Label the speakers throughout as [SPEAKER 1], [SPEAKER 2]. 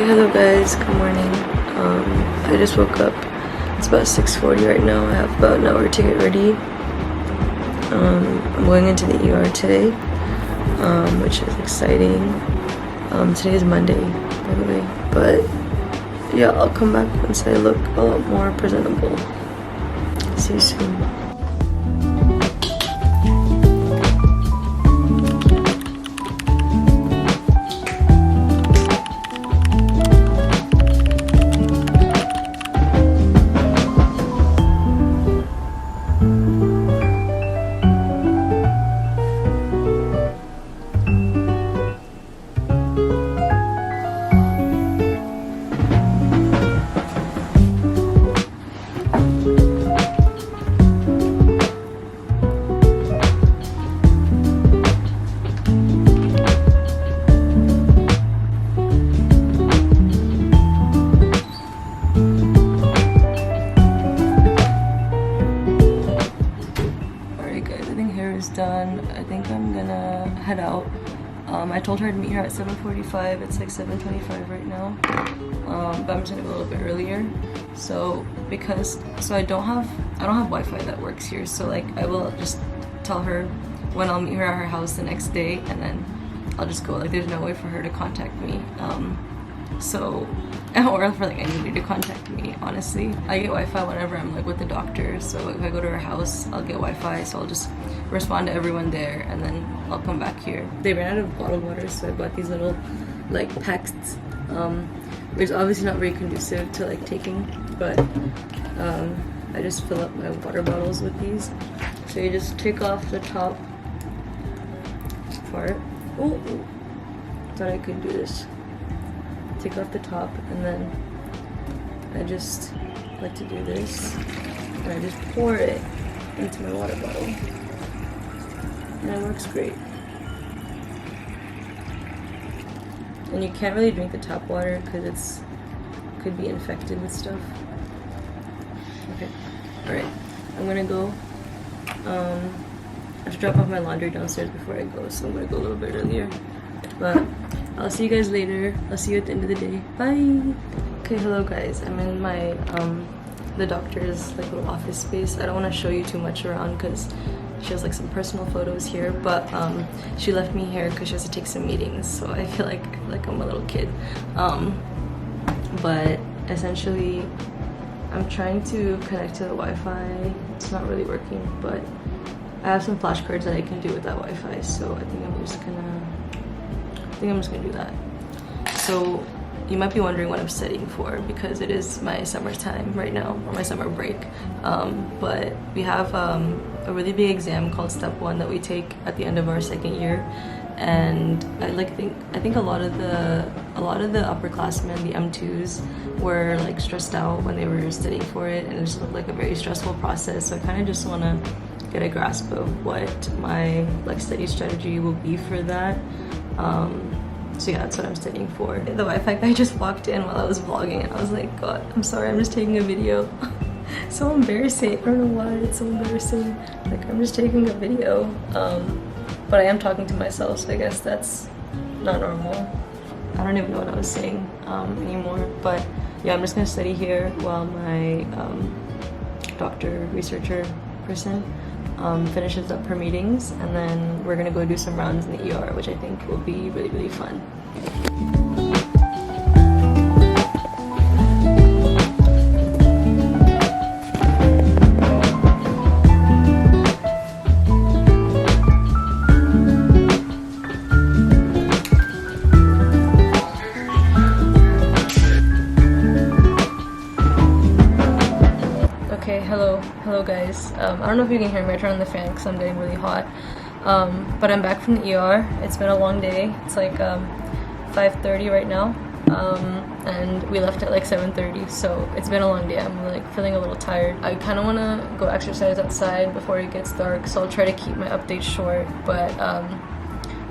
[SPEAKER 1] Hello guys, good morning. I just woke up. It's about 6:40 right now. I have about an hour to get ready. I'm going into the ER today, which is exciting. Today is Monday, by the way. But yeah, I'll come back once I look a lot more presentable. See you soon. Done. I think I'm gonna head out. I told her to meet her at 7:45. It's like 7:25 right now. But I'm just gonna go a little bit earlier. So I don't have Wi-Fi that works here. So like I will just tell her when I'll meet her at her house the next day, and then I'll just go. Like there's no way for her to contact me. Or for like anybody to contact me, honestly. I get Wi-Fi whenever I'm like with the doctor, so if I go to her house, I'll get Wi-Fi, so I'll just respond to everyone there, and then I'll come back here. They ran out of bottled water, so I bought these little like packs, which is obviously not very conducive to like taking, but I just fill up my water bottles with these. So you just take off the top part. Oh, thought I could do this. Take off the top, and then I just like to do this, and I just pour it into my water bottle, and it works great. And you can't really drink the tap water because it could be infected with stuff. Okay, alright, I'm gonna go. I have to drop off my laundry downstairs before I go, so I'm gonna go a little bit earlier, but I'll see you guys later. I'll see you at the end of the day. Bye. Okay, hello guys. I'm in my the doctor's like little office space. I don't want to show you too much around because she has like some personal photos here, but she left me here because she has to take some meetings, so I feel like I'm a little kid. But essentially I'm trying to connect to the Wi-Fi. It's not really working, but I have some flashcards that I can do with that Wi-Fi, so I think I'm just gonna do that. So you might be wondering what I'm studying for, because it is my summertime right now, or my summer break. But we have a really big exam called Step 1 that we take at the end of our second year, and I think a lot of the upperclassmen, the M2s, were like stressed out when they were studying for it, and it just looked like a very stressful process. So I kind of just want to get a grasp of what my like study strategy will be for that. So yeah, that's what I'm studying for. The Wi-Fi guy just walked in while I was vlogging, and I was like, God, I'm sorry, I'm just taking a video. So embarrassing. I don't know why it's so embarrassing. Like, I'm just taking a video. But I am talking to myself, so I guess that's not normal. I don't even know what I was saying anymore. But yeah, I'm just gonna study here while my doctor, researcher person finishes up her meetings, and then we're gonna go do some rounds in the ER, which I think will be really, really fun. Okay, hello guys. I don't know if you can hear me. I turned on the fan because I'm getting really hot. But I'm back from the ER. It's been a long day. It's like 5:30 right now, and we left at like 7:30, so it's been a long day. I'm like feeling a little tired. I kind of want to go exercise outside before it gets dark, so I'll try to keep my updates short, but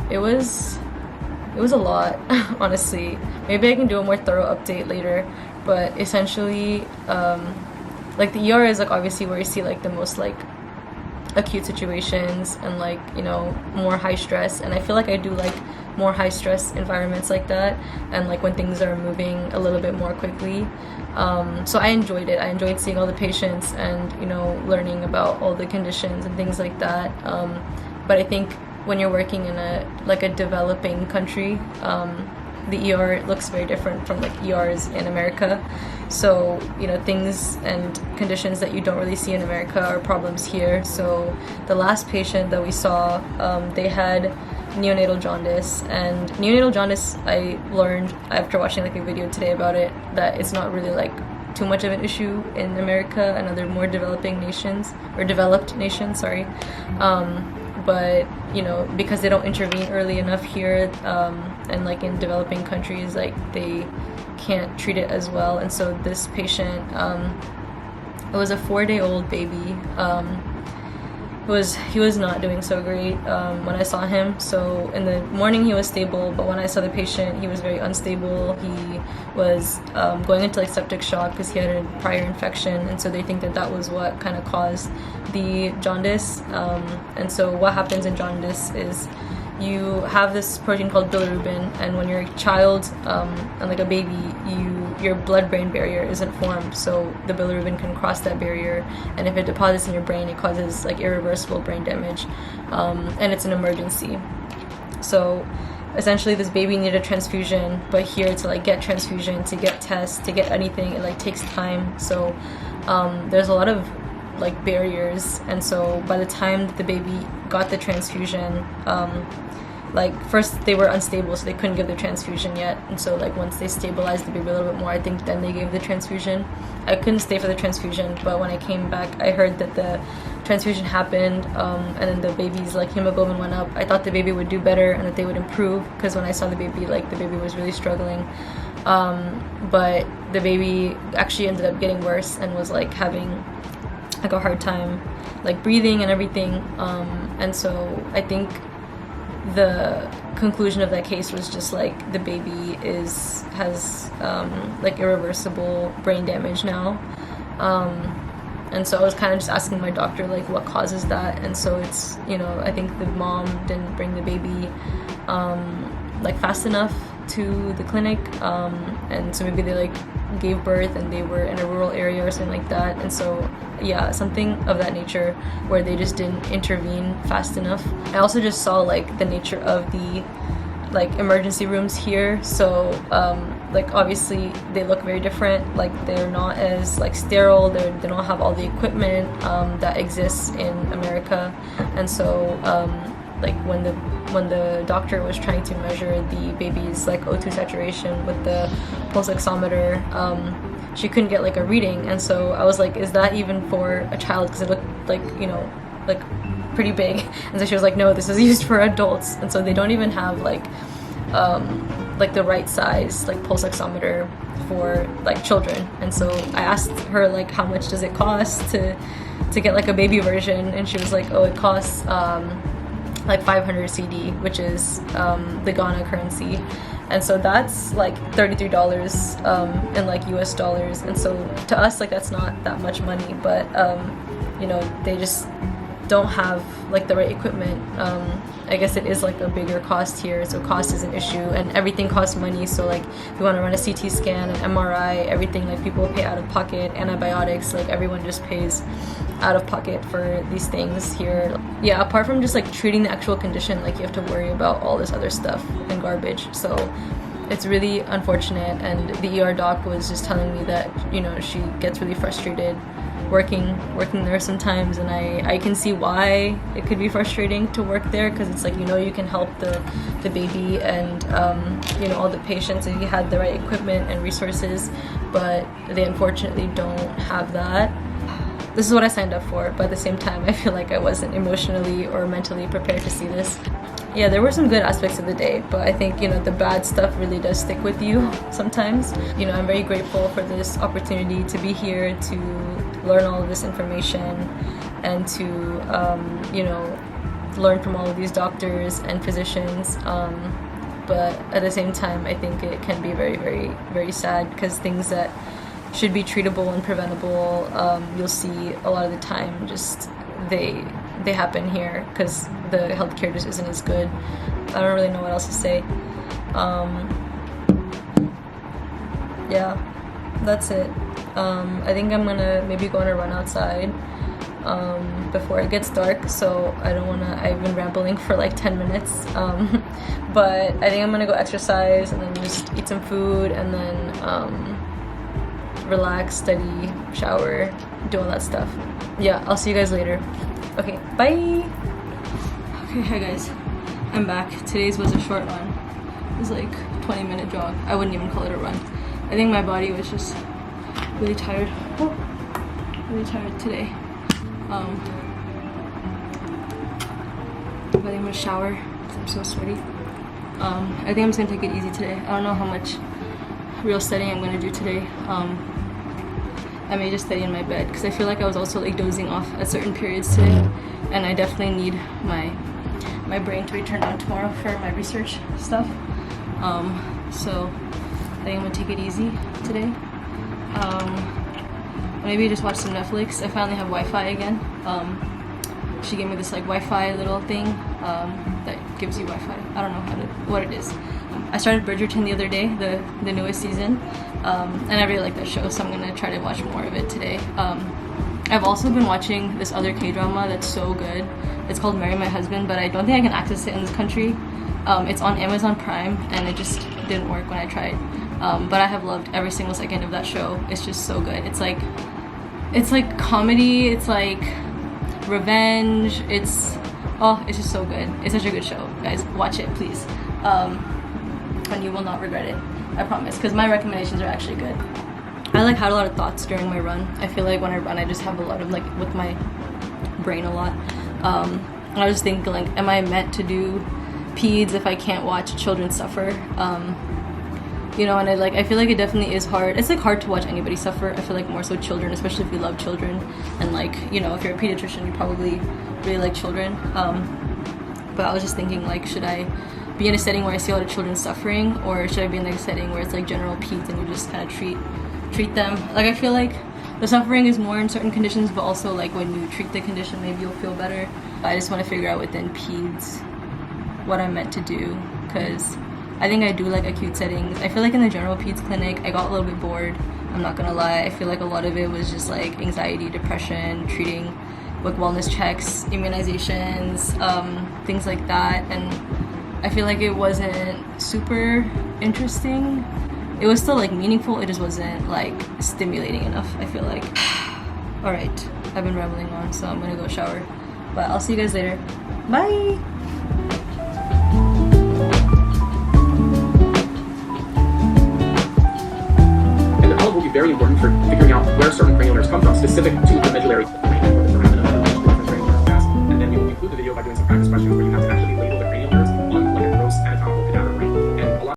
[SPEAKER 1] it was a lot, honestly. Maybe I can do a more thorough update later, but essentially like the ER is like obviously where you see like the most like acute situations and like, you know, more high stress. And I feel like I do like more high stress environments like that, and like when things are moving a little bit more quickly. So I enjoyed it. I enjoyed seeing all the patients and, you know, learning about all the conditions and things like that. But I think when you're working in a developing country, the ER looks very different from like ERs in America. So, you know, things and conditions that you don't really see in America are problems here. So the last patient that we saw, they had neonatal jaundice, and neonatal jaundice, I learned after watching like a video today about it, that it's not really like too much of an issue in America and other more developing nations, or developed nations, sorry. But, you know, because they don't intervene early enough here, and like in developing countries, like they can't treat it as well. And so this patient, it was a 4-day-old baby. He was not doing so great when I saw him. So in the morning he was stable, but when I saw the patient, he was very unstable. He was going into like septic shock because he had a prior infection, and so they think that that was what kind of caused the jaundice. And so what happens in jaundice is you have this protein called bilirubin, and when you're a child and like a baby, your blood-brain barrier isn't formed, so the bilirubin can cross that barrier, and if it deposits in your brain, it causes like irreversible brain damage, and it's an emergency. So essentially this baby needed a transfusion, but here to like get transfusion, to get tests, to get anything, it like takes time. So there's a lot of like barriers, and so by the time the baby got the transfusion, like first they were unstable, so they couldn't give the transfusion yet, and so like once they stabilized the baby a little bit more, I think then they gave the transfusion. I couldn't stay for the transfusion, but when I came back, I heard that the transfusion happened, and then the baby's like hemoglobin went up. I thought the baby would do better and that they would improve, because when I saw the baby, like the baby was really struggling, but the baby actually ended up getting worse and was like having like a hard time like breathing and everything, and so I think the conclusion of that case was just like the baby has like irreversible brain damage now, and so I was kind of just asking my doctor like what causes that, and so it's, you know, I think the mom didn't bring the baby like fast enough to the clinic, and so maybe they like gave birth and they were in a rural area or something like that, and so yeah, something of that nature where they just didn't intervene fast enough. I also just saw like the nature of the like emergency rooms here, so like obviously they look very different, like they're not as like sterile, they don't have all the equipment that exists in America, and so like when the doctor was trying to measure the baby's like O2 saturation with the pulse oximeter, she couldn't get like a reading, and so I was like, is that even for a child, because it looked like, you know, like pretty big, and so she was like, no, this is used for adults, and so they don't even have like the right size like pulse oximeter for like children. And so I asked her like how much does it cost to get like a baby version, and she was like, oh, it costs like 500 CD, which is the Ghana currency, and so that's like $33 in like US dollars, and so to us like that's not that much money, but you know, they just don't have like the right equipment. I guess it is like a bigger cost here, so cost is an issue, and everything costs money. So like if you want to run a CT scan, an MRI, everything, like people pay out of pocket. Antibiotics, like everyone just pays out of pocket for these things here. Yeah, apart from just like treating the actual condition, like you have to worry about all this other stuff and garbage. So it's really unfortunate, and the ER doc was just telling me that, you know, she gets really frustrated working there sometimes, and I can see why it could be frustrating to work there, because it's like, you know, you can help the baby and you know, all the patients if you had the right equipment and resources, but they unfortunately don't have that. This is what I signed up for, but at the same time I feel like I wasn't emotionally or mentally prepared to see this. Yeah, there were some good aspects of the day, but I think, you know, the bad stuff really does stick with you sometimes. You know, I'm very grateful for this opportunity to be here, to learn all of this information, and to, you know, learn from all of these doctors and physicians. But at the same time, I think it can be very, very, very sad, because things that should be treatable and preventable, you'll see a lot of the time just they they happen here because the healthcare just isn't as good. I don't really know what else to say. Yeah, that's it. I think I'm gonna maybe go on a run outside before it gets dark, so I don't wanna, I've been rambling for like 10 minutes, but I think I'm gonna go exercise and then just eat some food and then relax, study, shower, do all that stuff. Yeah, I'll see you guys later. Okay, bye! Okay, hi guys, I'm back. Today's was a short run. It was like 20-minute jog. I wouldn't even call it a run. I think my body was just really tired. Oh, really tired today. But I'm gonna shower because I'm so sweaty. I think I'm just gonna take it easy today. I don't know how much real studying I'm gonna do today. I may just study in my bed because I feel like I was also like dozing off at certain periods today, and I definitely need my brain to be turned on tomorrow for my research stuff. So I think I'm gonna take it easy today. Maybe just watch some Netflix. I finally have Wi-Fi again. She gave me this like Wi-Fi little thing that gives you Wi-Fi. I don't know what it is. I started Bridgerton the other day, the newest season, and I really like that show, so I'm gonna try to watch more of it today. I've also been watching this other K-drama that's so good. It's called Marry My Husband, but I don't think I can access it in this country. It's on Amazon Prime, and it just didn't work when I tried. But I have loved every single second of that show. It's just so good. It's like comedy. It's like revenge. It's just so good. It's such a good show, guys. Watch it, please. And you will not regret it. I promise. Because my recommendations are actually good. I like had a lot of thoughts during my run. I feel like when I run, I just have a lot of like with my brain a lot. And I was thinking like, am I meant to do peds if I can't watch children suffer? You know, and I feel like it definitely is hard. It's like hard to watch anybody suffer. I feel like more so children, especially if you love children, and like, you know, if you're a pediatrician, you probably really like children. But I was just thinking like, should I be in a setting where I see a lot of children suffering, or should I be in like a setting where it's like general peds and you just kind of treat them? Like I feel like the suffering is more in certain conditions, but also like when you treat the condition, maybe you'll feel better. But I just want to figure out within peds what I'm meant to do, because I think I do like acute settings. I feel like in the general peds clinic, I got a little bit bored. I'm not gonna lie. I feel like a lot of it was just like anxiety, depression, treating with wellness checks, immunizations, things like that. And I feel like it wasn't super interesting. It was still like meaningful. It just wasn't like stimulating enough, I feel like. All right, I've been rambling on, so I'm gonna go shower. But I'll see you guys later. Bye.
[SPEAKER 2] Will be very important for figuring out where certain cranial nerves come from, specific to the medullary brain or the foramen of the brain. And then we will conclude the video by doing some practice questions.